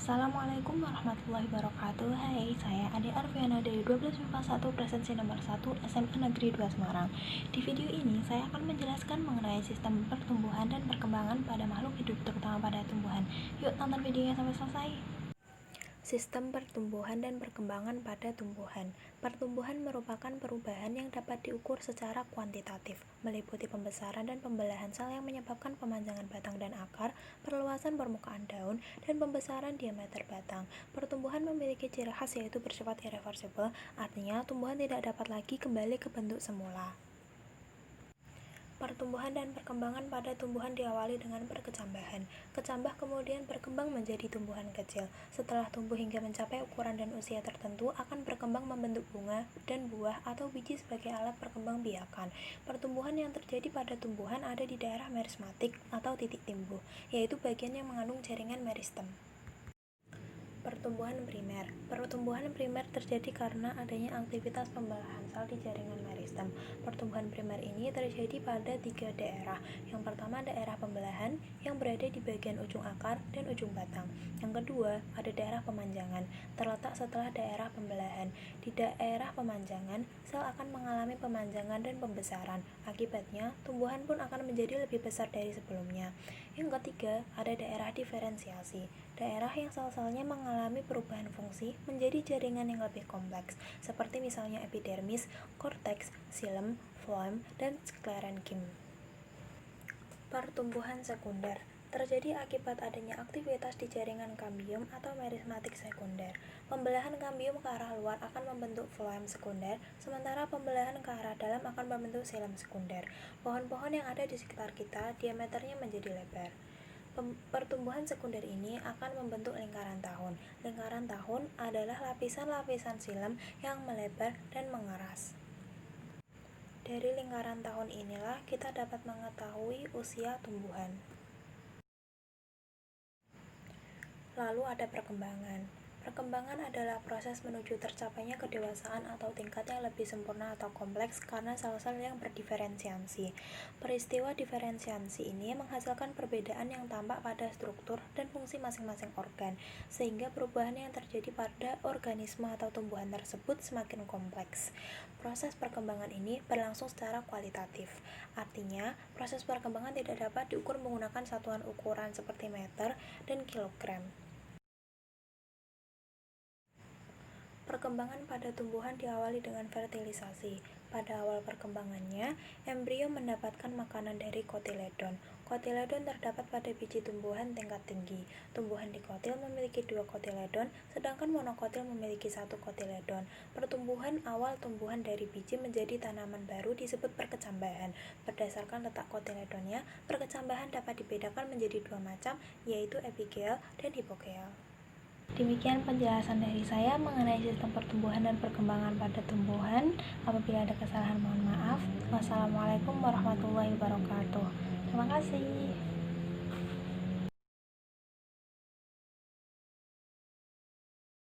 Assalamualaikum warahmatullahi wabarakatuh. Hai, saya Ade Arfiana dari 12 MIPA 1 Presensi nomor 1 SMA Negeri 2 Semarang. Di video ini saya akan menjelaskan mengenai sistem pertumbuhan dan perkembangan pada makhluk hidup, terutama pada tumbuhan. Yuk tonton videonya sampai selesai. Sistem pertumbuhan dan perkembangan pada tumbuhan. Pertumbuhan merupakan perubahan yang dapat diukur secara kuantitatif, meliputi pembesaran dan pembelahan sel yang menyebabkan pemanjangan batang dan akar, perluasan permukaan daun, dan pembesaran diameter batang. Pertumbuhan memiliki ciri khas yaitu bersifat irreversible, artinya tumbuhan tidak dapat lagi kembali ke bentuk semula. Pertumbuhan dan perkembangan pada tumbuhan diawali dengan perkecambahan. Kecambah kemudian berkembang menjadi tumbuhan kecil. Setelah tumbuh hingga mencapai ukuran dan usia tertentu, akan berkembang membentuk bunga dan buah atau biji sebagai alat perkembangbiakan. Pertumbuhan yang terjadi pada tumbuhan ada di daerah merismatik atau titik timbuh, yaitu bagian yang mengandung jaringan meristem. Pertumbuhan primer. Pertumbuhan primer terjadi karena adanya aktivitas pembelahan sel di jaringan meristem. Pertumbuhan primer ini terjadi pada 3 daerah. Yang pertama daerah pembelahan yang berada di bagian ujung akar dan ujung batang. Yang kedua ada daerah pemanjangan, terletak setelah daerah pembelahan. Di daerah pemanjangan, sel akan mengalami pemanjangan dan pembesaran. Akibatnya, tumbuhan pun akan menjadi lebih besar dari sebelumnya. Yang ketiga ada daerah diferensiasi, daerah yang sel-selnya mengalami perubahan fungsi menjadi jaringan yang lebih kompleks, seperti misalnya epidermis, korteks, xilem, floem, dan sklerenkim. Pertumbuhan sekunder terjadi akibat adanya aktivitas di jaringan kambium atau merismatik sekunder. Pembelahan kambium ke arah luar akan membentuk floem sekunder, sementara pembelahan ke arah dalam akan membentuk xilem sekunder. Pohon-pohon yang ada di sekitar kita diameternya menjadi lebar. Pertumbuhan sekunder ini akan membentuk lingkaran tahun. Lingkaran tahun adalah lapisan-lapisan xilem yang melebar dan mengeras. Dari lingkaran tahun inilah kita dapat mengetahui usia tumbuhan. Lalu ada perkembangan. Perkembangan adalah proses menuju tercapainya kedewasaan atau tingkat yang lebih sempurna atau kompleks karena sel-sel yang berdiferensiasi. Peristiwa diferensiasi ini menghasilkan perbedaan yang tampak pada struktur dan fungsi masing-masing organ, sehingga perubahan yang terjadi pada organisme atau tumbuhan tersebut semakin kompleks. Proses perkembangan ini berlangsung secara kualitatif, artinya proses perkembangan tidak dapat diukur menggunakan satuan ukuran seperti meter dan kilogram. Perkembangan pada tumbuhan diawali dengan fertilisasi. Pada awal perkembangannya, embrio mendapatkan makanan dari kotiledon. Kotiledon terdapat pada biji tumbuhan tingkat tinggi. Tumbuhan dikotil memiliki 2 kotiledon, sedangkan monokotil memiliki 1 kotiledon. Pertumbuhan awal tumbuhan dari biji menjadi tanaman baru disebut perkecambahan. Berdasarkan letak kotiledonnya, perkecambahan dapat dibedakan menjadi 2 macam, yaitu epigel dan hipogeal. Demikian penjelasan dari saya mengenai sistem pertumbuhan dan perkembangan pada tumbuhan. Apabila ada kesalahan mohon maaf. Wassalamualaikum warahmatullahi wabarakatuh. Terima kasih.